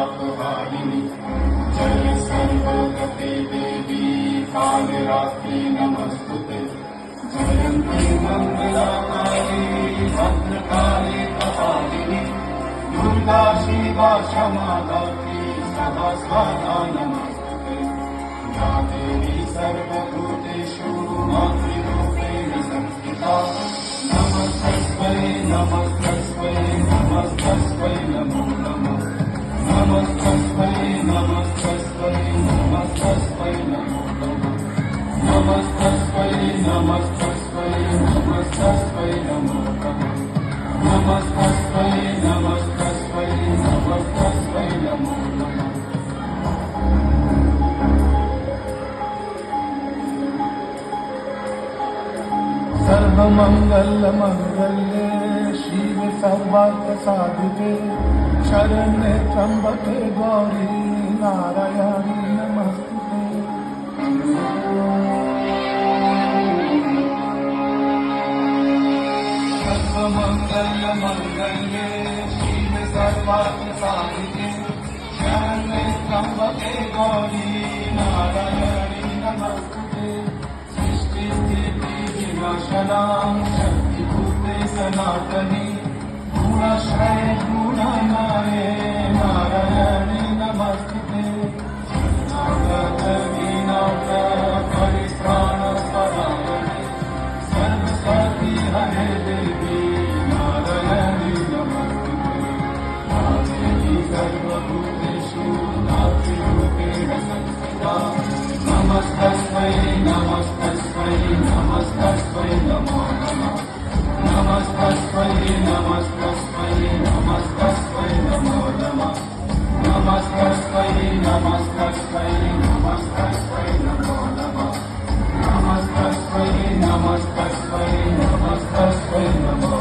पापहारिणि जय सर्वगते देवी कालरात्रि नमस्तुते जयन्ती मंगलाकाली भद्रकाली कपालिनी दुर्गा शिवा क्षमा धात्री सदा स्वाहा नमस्तुते या देवी सर्वभूतेषु मातृरूपेण संस्थिता नमस्तस्मै नमस्तस्मै नमस्तस्मै नमो नमः नमस्तस्मै नमस्तस्मै नमस्तस्मै नमो नमः नमस्तस्मै नमस्तस्मै नमस्तस्मै नमो नमः नमस्तस्मै नमस्तस्मै नमस्तस्मै नमो नमः सर्वमंगलमंगल्ये शिवे सर्वार्थसाधिके शरण्ये त्र्यंबके गौरी नारायणी नमस्तुते सर्वमंगलमंगल्ये शिवे सर्वार्थसाधिके शरण्ये त्र्यंबके गौरी नारायणी नमस्तुते विनाशनां शक्तिभूते सनातनी गुणाश्रये गुणमये नारायणी नमस्तुते शरणागत विनाश परित्राणपरायणे सर्वसाधि हरे देवी नारायणी नमस्तुते या देवी सर्वभूतेषु मातृरूपेण संस्थिता नमस्तस्मै नमस्तस्मै नमस्तस्मै नमो नमः नमस्तस्मै नमस्तस्मै नमस्तस्मै नमो नमः नमस्तस्मै नमस्तस्मै नमस्तस्मै नमो नमः नमस्तस्मै नमस्तस्मै नमस्तस्मै नमो